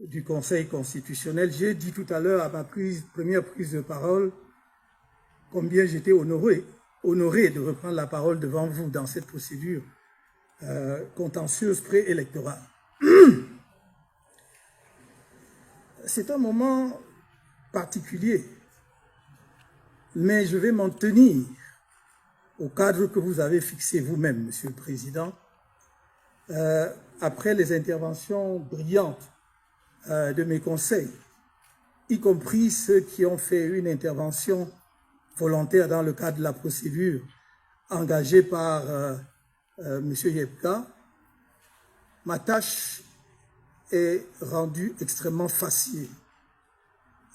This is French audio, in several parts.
du Conseil constitutionnel. J'ai dit tout à l'heure à ma première prise de parole combien j'étais honoré de reprendre la parole devant vous dans cette procédure contentieuse préélectorale. C'est un moment particulier, mais je vais m'en tenir au cadre que vous avez fixé vous-même, Monsieur le Président, après les interventions brillantes de mes conseils, y compris ceux qui ont fait une intervention volontaire dans le cadre de la procédure engagée par M. Yepka. Ma tâche est rendue extrêmement facile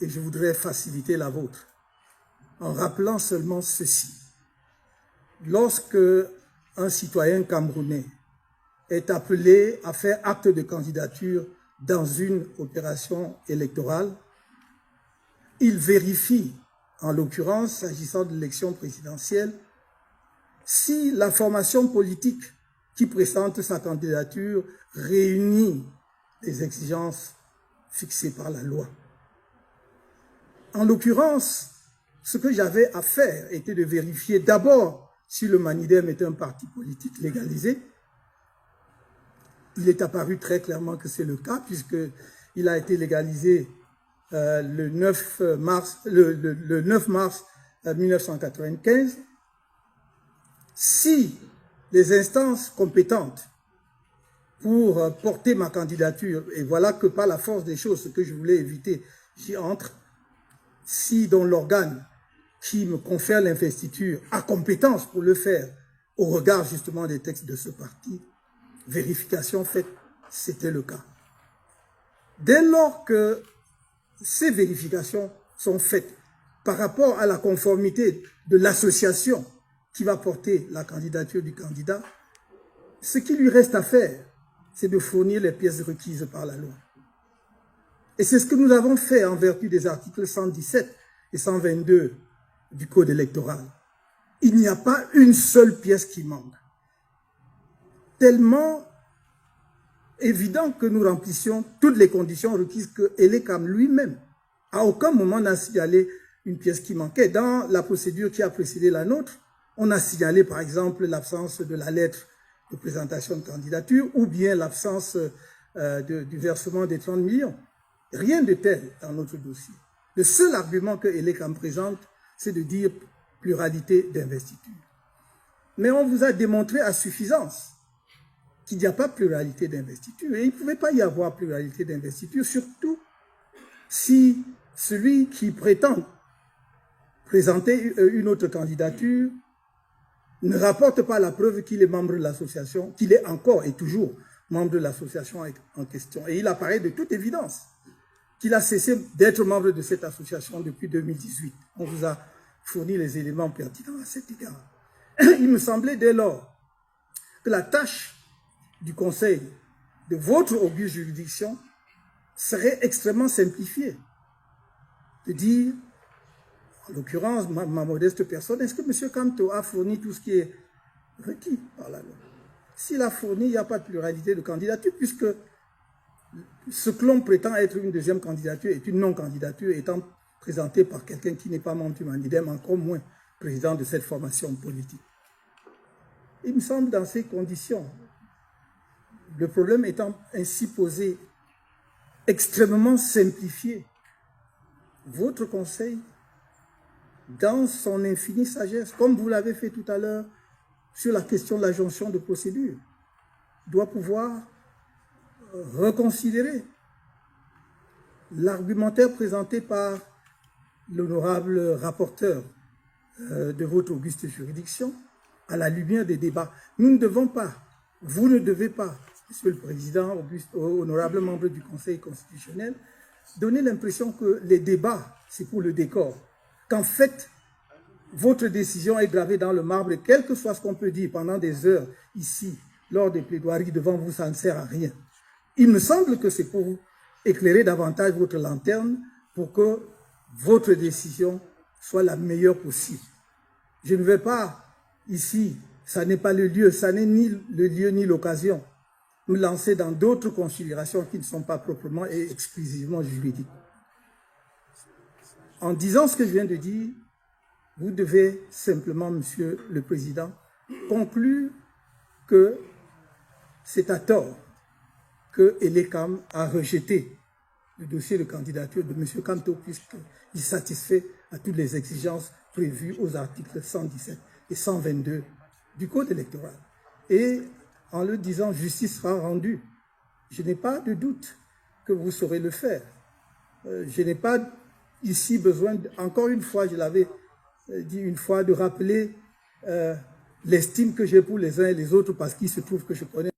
et je voudrais faciliter la vôtre en rappelant seulement ceci. Lorsque un citoyen camerounais est appelé à faire acte de candidature dans une opération électorale, il vérifie, en l'occurrence, s'agissant de l'élection présidentielle, si la formation politique qui présente sa candidature réunit les exigences fixées par la loi. En l'occurrence, ce que j'avais à faire était de vérifier d'abord si le Manidem est un parti politique légalisé. Il est apparu très clairement que c'est le cas, puisqu'il a été légalisé le 9 mars 1995. Si les instances compétentes pour porter ma candidature, et voilà que par la force des choses, ce que je voulais éviter, j'y entre, si dans l'organe qui me confère l'investiture a compétence pour le faire, au regard justement des textes de ce parti, vérification faite, c'était le cas. Dès lors que ces vérifications sont faites par rapport à la conformité de l'association qui va porter la candidature du candidat, ce qui lui reste à faire, c'est de fournir les pièces requises par la loi. Et c'est ce que nous avons fait en vertu des articles 117 et 122 du Code électoral. Il n'y a pas une seule pièce qui manque. Tellement évident que nous remplissions toutes les conditions requises que Elekam lui-même, à aucun moment n'a signalé une pièce qui manquait. Dans la procédure qui a précédé la nôtre, on a signalé par exemple l'absence de la lettre de présentation de candidature ou bien l'absence du versement des 30 millions. Rien de tel dans notre dossier. Le seul argument que Elekam présente, c'est de dire pluralité d'investiture. Mais on vous a démontré à suffisance qu'il n'y a pas pluralité d'investiture. Et il ne pouvait pas y avoir pluralité d'investiture, surtout si celui qui prétend présenter une autre candidature ne rapporte pas la preuve qu'il est membre de l'association, qu'il est encore et toujours membre de l'association en question. Et il apparaît de toute évidence qu'il a cessé d'être membre de cette association depuis 2018. On vous a fourni les éléments pertinents à cet égard. Il me semblait dès lors que la tâche du Conseil de votre auguste juridiction serait extrêmement simplifiée. De dire, en l'occurrence, ma modeste personne, est-ce que M. Kamto a fourni tout ce qui est requis par la loi? S'il a fourni, il n'y a pas de pluralité de candidature, puisque ce que l'on prétend être une deuxième candidature est une non-candidature étant présentée par quelqu'un qui n'est pas membre du Manidem, encore moins président de cette formation politique. Il me semble dans ces conditions, le problème étant ainsi posé, extrêmement simplifié, votre Conseil, dans son infinie sagesse, comme vous l'avez fait tout à l'heure sur la question de la jonction de procédure, doit pouvoir reconsidérer l'argumentaire présenté par l'honorable rapporteur de votre auguste juridiction à la lumière des débats. Nous ne devons pas, vous ne devez pas, Monsieur le Président, honorable membre du Conseil constitutionnel, donner l'impression que les débats, c'est pour le décor. Qu'en fait, votre décision est gravée dans le marbre et quel que soit ce qu'on peut dire pendant des heures ici, lors des plaidoiries devant vous, ça ne sert à rien. Il me semble que c'est pour éclairer davantage votre lanterne pour que votre décision soit la meilleure possible. Je ne vais pas ici, ça n'est pas le lieu, ça n'est ni le lieu ni l'occasion me lancer dans d'autres considérations qui ne sont pas proprement et exclusivement juridiques. En disant ce que je viens de dire, vous devez simplement, Monsieur le Président, conclure que c'est à tort que Elekam a rejeté le dossier de candidature de M. Kanto puisqu'il satisfait à toutes les exigences prévues aux articles 117 et 122 du Code électoral. Et en le disant, justice sera rendue. Je n'ai pas de doute que vous saurez le faire. Je n'ai pas ici besoin, encore une fois, je l'avais dit une fois, de rappeler l'estime que j'ai pour les uns et les autres parce qu'il se trouve que je connais